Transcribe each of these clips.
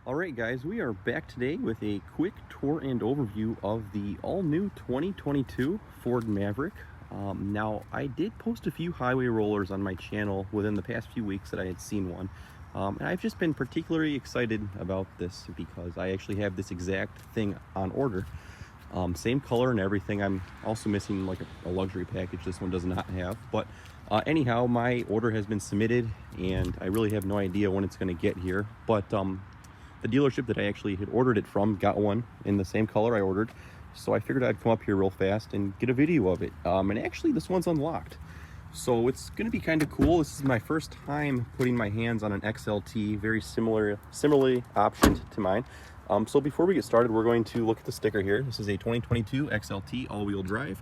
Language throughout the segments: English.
Alright guys, we are back today with a quick tour and overview of the all-new 2022 Ford Maverick. Now, I did post a few highway rollers on my channel within the past few weeks that I had seen one. And I've just been particularly excited about this because I actually have this exact thing on order. Same color and everything. I'm also missing like a luxury package this one does not have. But anyhow, my order has been submitted and I really have no idea when it's going to get here. But the dealership that I actually had ordered it from got one in the same color I ordered, so I figured I'd come up here real fast and get a video of it. And actually this one's unlocked, so it's gonna be kind of cool. This is my first time putting my hands on an XLT, very similarly optioned to mine. So before we get started, we're going to look at the sticker here. This is a 2022 XLT all-wheel drive.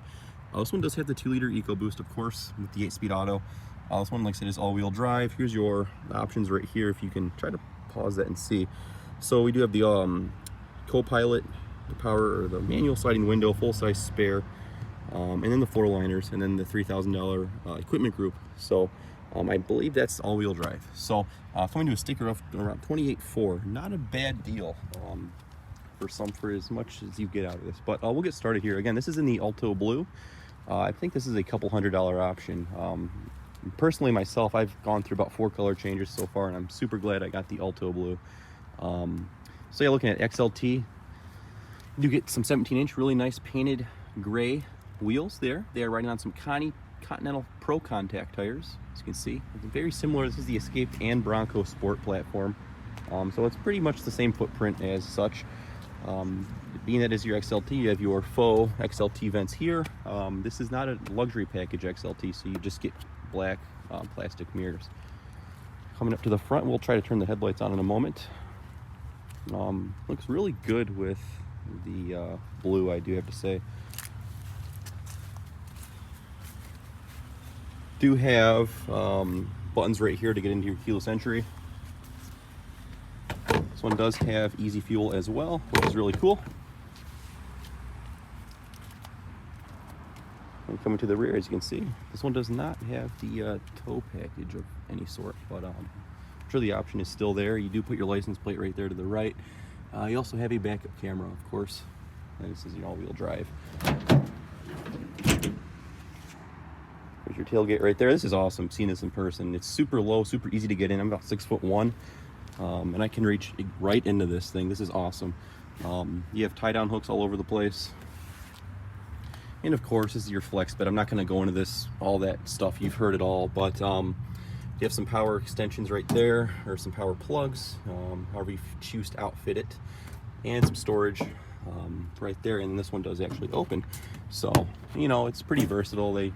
This one does have the 2-liter EcoBoost, of course, with the 8-speed auto. This one, like I said, is all-wheel drive. Here's your options right here if you can try to pause that and see. So we do have the co-pilot, the power or the manual sliding window, full-size spare, and then the floor liners, and then the $3,000 equipment group. So I believe that's all-wheel drive. So coming to a sticker of around $28,400, not a bad deal for as much as you get out of this. But we'll get started here. Again, this is in the Alto Blue. I think this is a couple $100 option. Personally, myself, I've gone through about 4 color changes so far, and I'm super glad I got the Alto Blue. So yeah, looking at XLT, you get some 17-inch, really nice painted gray wheels there. They are riding on some Continental Pro Contact tires, as you can see. It's very similar. This is the Escape and Bronco Sport platform. So it's pretty much the same footprint as such. Being that is your XLT, you have your faux XLT vents here. This is not a luxury package XLT, so you just get black plastic mirrors. Coming up to the front, we'll try to turn the headlights on in a moment. Looks really good with the blue, I do have to say. Do have buttons right here to get into your keyless entry. This one does have easy fuel as well, which is really cool. And coming to the rear, as you can see, this one does not have the tow package of any sort, but I'm sure the option is still there. You do put your license plate right there to the right. You also have a backup camera, of course. And this is your all-wheel drive. There's your tailgate right there. This is awesome, seeing this in person. It's super low, super easy to get in. I'm about 6'1", and I can reach right into this thing. This is awesome. You have tie-down hooks all over the place. And of course, this is your flex bed. I'm not going to go into this, all that stuff. You've heard it all, but you have some power extensions right there, or some power plugs, however you choose to outfit it, and some storage right there. And this one does actually open, so you know it's pretty versatile. If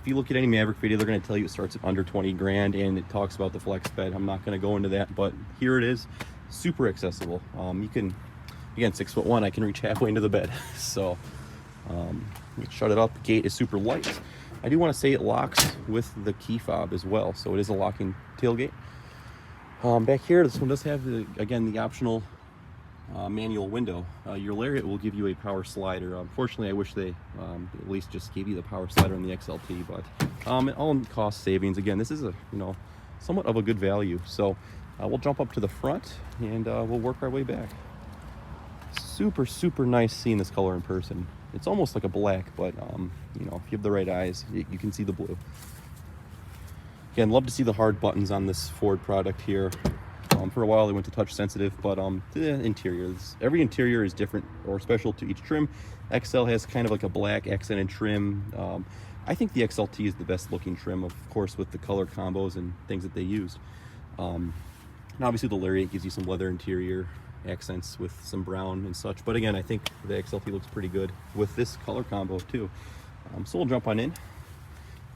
you look at any Maverick video, they're going to tell you it starts at under 20 grand, and it talks about the flex bed. I'm not going to go into that, but here it is, super accessible. You can, again, 6'1", I can reach halfway into the bed. So shut it up. The gate is super light. I do want to say it locks with the key fob as well, so it is a locking tailgate. Back here, this one does have, again, the optional manual window. Your Lariat will give you a power slider. Unfortunately, I wish they at least just gave you the power slider on the XLT, but all in cost savings. Again, this is a somewhat of a good value. So we'll jump up to the front and we'll work our way back. Super nice seeing this color in person. It's almost like a black, but if you have the right eyes, you can see the blue. Again, love to see the hard buttons on this Ford product here. For a while they went to touch sensitive, but the interiors, every interior is different or special to each trim. XL has kind of like a black accented trim. I think the XLT is the best looking trim, of course, with the color combos and things that they used. And obviously the Lariat gives you some leather interior accents with some brown and such, but again, I think the XLT looks pretty good with this color combo too. So we'll jump on in.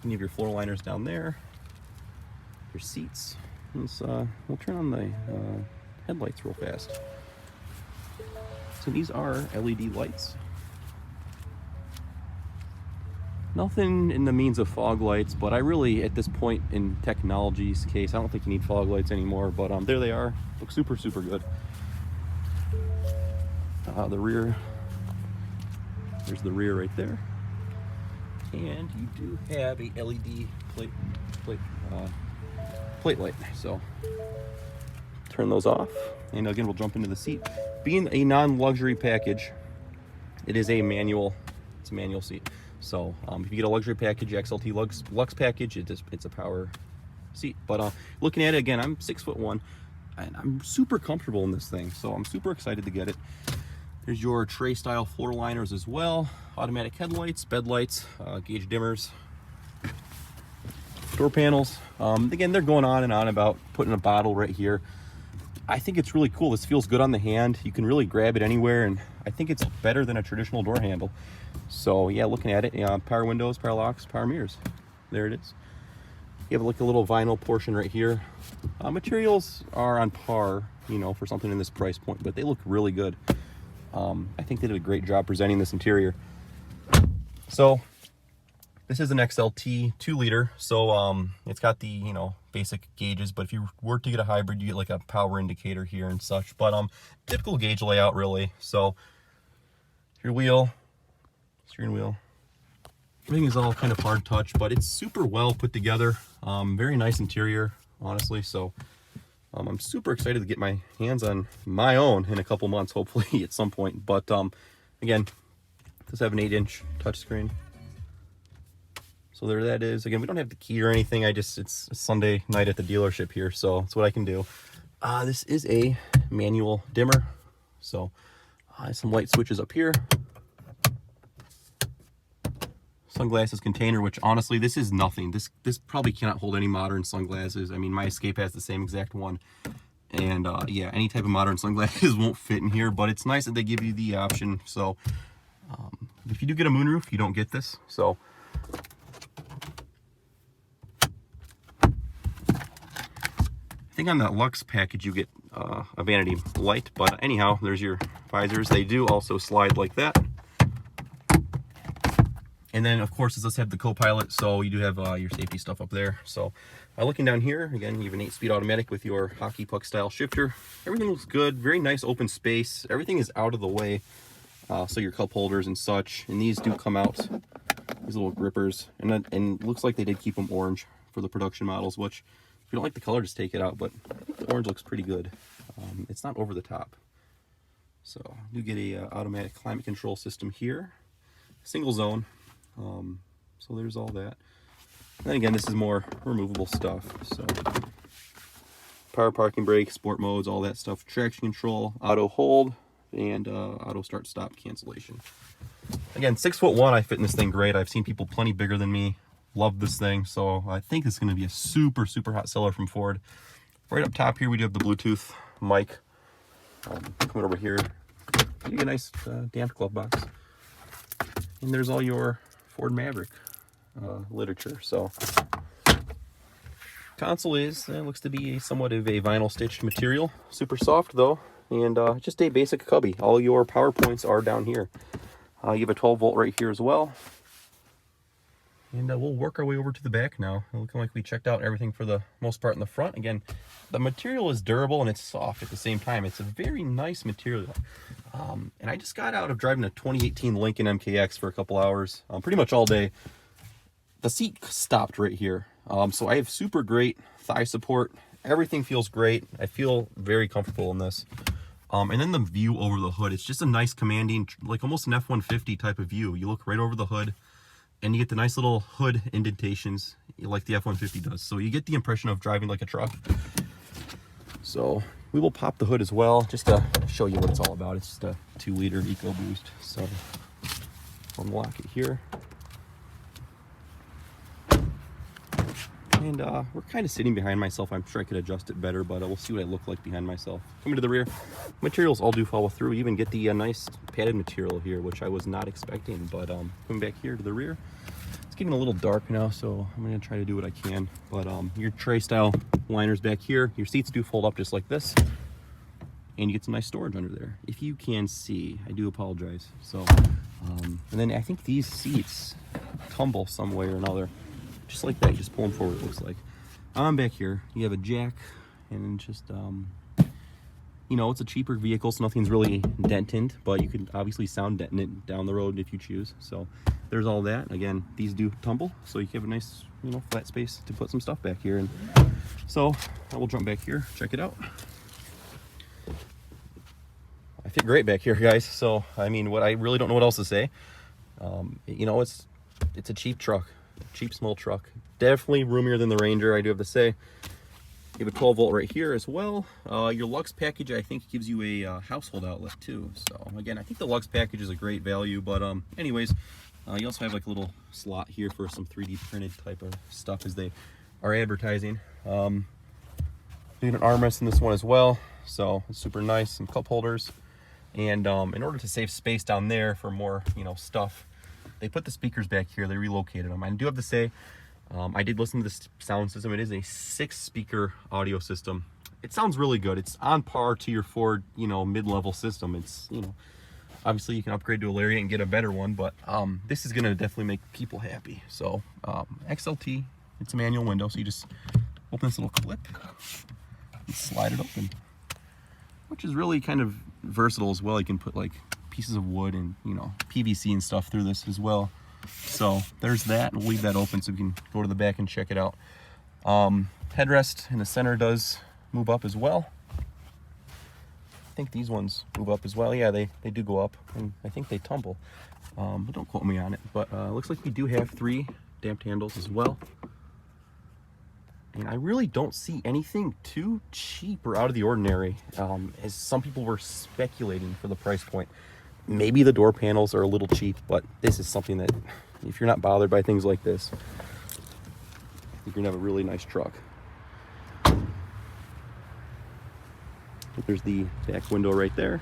You have your floor liners down there, your seats. We'll turn on the headlights real fast. So these are LED lights. Nothing in the means of fog lights, but I really, at this point in technology's case, I don't think you need fog lights anymore, but there they are. Look super good. The rear, there's the rear right there, and you do have a LED plate light. So turn those off. And again, we'll jump into the seat. Being a non-luxury package, it is a manual. It's a manual seat. So if you get a luxury package, XLT Lux package, it's a power seat. But looking at it again, I'm 6'1", and I'm super comfortable in this thing. So I'm super excited to get it. There's your tray style floor liners as well. Automatic headlights, bed lights, gauge dimmers, door panels. Again, they're going on and on about putting a bottle right here. I think it's really cool. This feels good on the hand. You can really grab it anywhere, and I think it's better than a traditional door handle. So yeah, looking at it, power windows, power locks, power mirrors. There it is. You have like a little vinyl portion right here. Materials are on par, you know, for something in this price point, but they look really good. I think they did a great job presenting this interior. So this is an XLT 2-liter, so it's got the, you know, basic gauges, but if you were to get a hybrid, you get like a power indicator here and such. But typical gauge layout really. So your wheel, steering wheel, everything is all kind of hard touch, but it's super well put together. Very nice interior, honestly. So I'm super excited to get my hands on my own in a couple months, hopefully at some point. But again, does have an 8-inch touchscreen. So there that is. Again, we don't have the key or anything. It's a Sunday night at the dealership here, so it's what I can do. This is a manual dimmer. So some light switches up here. Sunglasses container, which honestly, this is nothing. This probably cannot hold any modern sunglasses. I mean, my Escape has the same exact one. And yeah, any type of modern sunglasses won't fit in here, but it's nice that they give you the option. So if you do get a moonroof, you don't get this. So I think on that Lux package you get a vanity light, but anyhow, there's your visors. They do also slide like that. And then of course, it does have the co-pilot, so you do have your safety stuff up there. So looking down here, again, you have an 8-speed automatic with your hockey puck style shifter. Everything looks good, very nice open space. Everything is out of the way, so your cup holders and such. And these do come out, these little grippers, and it looks like they did keep them orange for the production models, which if you don't like the color, just take it out, but I think the orange looks pretty good. It's not over the top. So you get a automatic climate control system here, single zone. So there's all that. And then again, this is more removable stuff. So power parking brake, sport modes, all that stuff, traction control, auto hold, and auto start stop cancellation. Again, 6'1", I fit in this thing great. I've seen people plenty bigger than me love this thing, so I think it's going to be a super hot seller from Ford. Right up top here, we do have the Bluetooth mic. Coming over here, you get a nice damped glove box, and there's all your Ford Maverick literature. So console looks to be somewhat of a vinyl stitched material, super soft though, and just a basic cubby. All your power points are down here. You have a 12-volt right here as well. And we'll work our way over to the back now. Looking like we checked out everything for the most part in the front. Again, the material is durable and it's soft at the same time. It's a very nice material. And I just got out of driving a 2018 Lincoln MKX for a couple hours, pretty much all day. The seat stopped right here. So I have super great thigh support. Everything feels great. I feel very comfortable in this. And then the view over the hood, it's just a nice commanding, like almost an F-150 type of view. You look right over the hood, and you get the nice little hood indentations like the F-150 does. So you get the impression of driving like a truck. So we will pop the hood as well, just to show you what it's all about. It's just a 2-liter EcoBoost. So unlock it here. And we're kind of sitting behind myself. I'm sure I could adjust it better, but we'll see what I look like behind myself. Coming to the rear, materials all do follow through. You even get the nice padded material here, which I was not expecting. But coming back here to the rear, it's getting a little dark now, so I'm going to try to do what I can. But your tray style liners back here, your seats do fold up just like this, and you get some nice storage under there. If you can see, I do apologize. So, and then I think these seats tumble some way or another. Just like that, you just pull them forward, it looks like. Back here, you have a jack, and just, you know, it's a cheaper vehicle, so nothing's really dented, but you can obviously sound dent it down the road if you choose. So there's all that. Again, these do tumble, so you have a nice, you know, flat space to put some stuff back here. And so I will jump back here, check it out. it great back here, guys. So I mean, I really don't know what else to say. You know, it's a cheap truck, cheap small truck. Definitely roomier than the Ranger, I do have to say. You have a 12 volt right here as well. Your Lux package, I think, gives you a household outlet too. So again, I think the Lux package is a great value. But anyways, you also have like a little slot here for some 3D printed type of stuff as they are advertising. Doing an armrest in this one as well, so it's super nice. Some cup holders, and in order to save space down there for more, you know, stuff, they put the speakers back here. They relocated them. I do have to say, I did listen to this sound system. It is a 6-speaker audio system. It sounds really good. It's on par to your Ford, you know, mid-level system. It's, you know, obviously you can upgrade to a Lariat and get a better one, but this is gonna definitely make people happy. So XLT, it's a manual window, so you just open this little clip and slide it open, which is really kind of versatile as well. You can put like pieces of wood and, you know, PVC and stuff through this as well. So there's that. We'll leave that open so we can go to the back and check it out. Headrest in the center does move up as well. I think these ones move up as well. Yeah, they do go up, and I think they tumble. But don't quote me on it. But looks like we do have 3 damped handles as well. And I really don't see anything too cheap or out of the ordinary, as some people were speculating for the price point. Maybe the door panels are a little cheap, but this is something that, if you're not bothered by things like this, I think you're gonna have a really nice truck. There's the back window right there.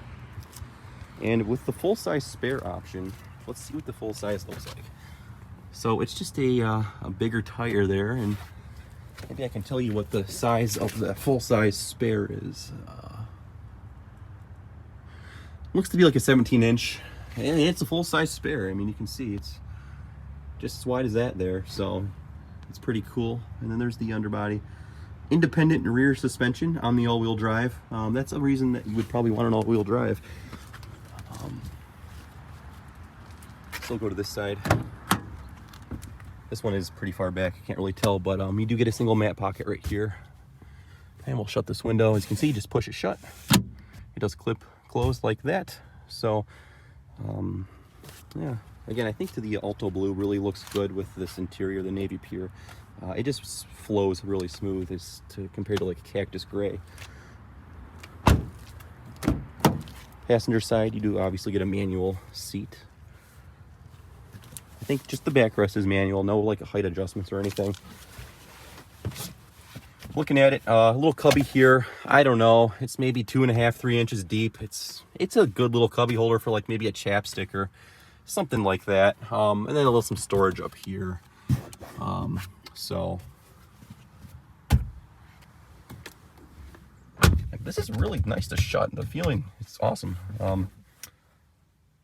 And with the full-size spare option, let's see what the full size looks like. So it's just a bigger tire there, and maybe I can tell you what the size of the full-size spare is. Looks to be like a 17-inch, and it's a full-size spare. I mean, you can see it's just as wide as that there, so it's pretty cool. And then there's the underbody. Independent rear suspension on the all-wheel drive. That's a reason that you would probably want an all-wheel drive. So we'll go to this side. This one is pretty far back, I can't really tell, but you do get a single mat pocket right here. And we'll shut this window. As you can see, just push it shut. It does clip close like that. So yeah, again, I think the Alto Blue really looks good with this interior, the navy pure. It just flows really smooth as compared to like Cactus Gray. Passenger side, you do obviously get a manual seat. I think just the backrest is manual, no like height adjustments or anything. Looking at it, a little cubby here. I don't know, it's maybe 2.5, 3 inches deep. It's a good little cubby holder for like maybe a chapstick or something like that. And then a little some storage up here. So this is really nice to shut. The feeling, it's awesome.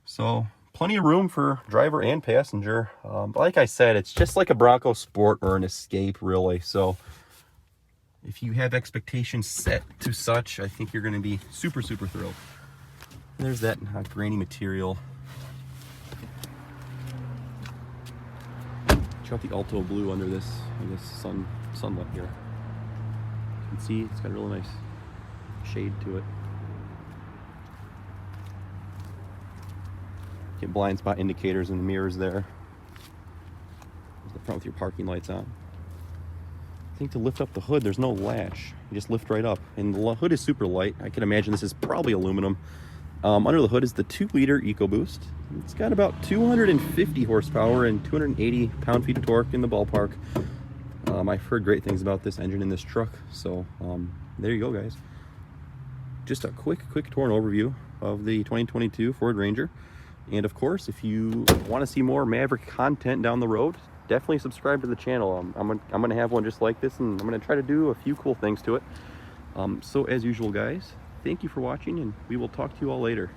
So plenty of room for driver and passenger. Like I said, it's just like a Bronco Sport or an Escape, really. So if you have expectations set to such, I think you're going to be super, super thrilled. And there's that grainy material. Check out the Alto Blue under this, I guess, sunlight here. You can see it's got a really nice shade to it. Get blind spot indicators in the mirrors there. There's the front with your parking lights on. I think to lift up the hood, there's no latch. You just lift right up. And the hood is super light. I can imagine this is probably aluminum. Under the hood is the 2-liter EcoBoost. It's got about 250 horsepower and 280 pound-feet of torque in the ballpark. I've heard great things about this engine in this truck. So there you go, guys. Just a quick tour and overview of the 2022 Ford Ranger. And of course, if you want to see more Maverick content down the road, definitely subscribe to the channel. I'm gonna have one just like this, and I'm gonna try to do a few cool things to it. So as usual, guys, thank you for watching, and we will talk to you all later.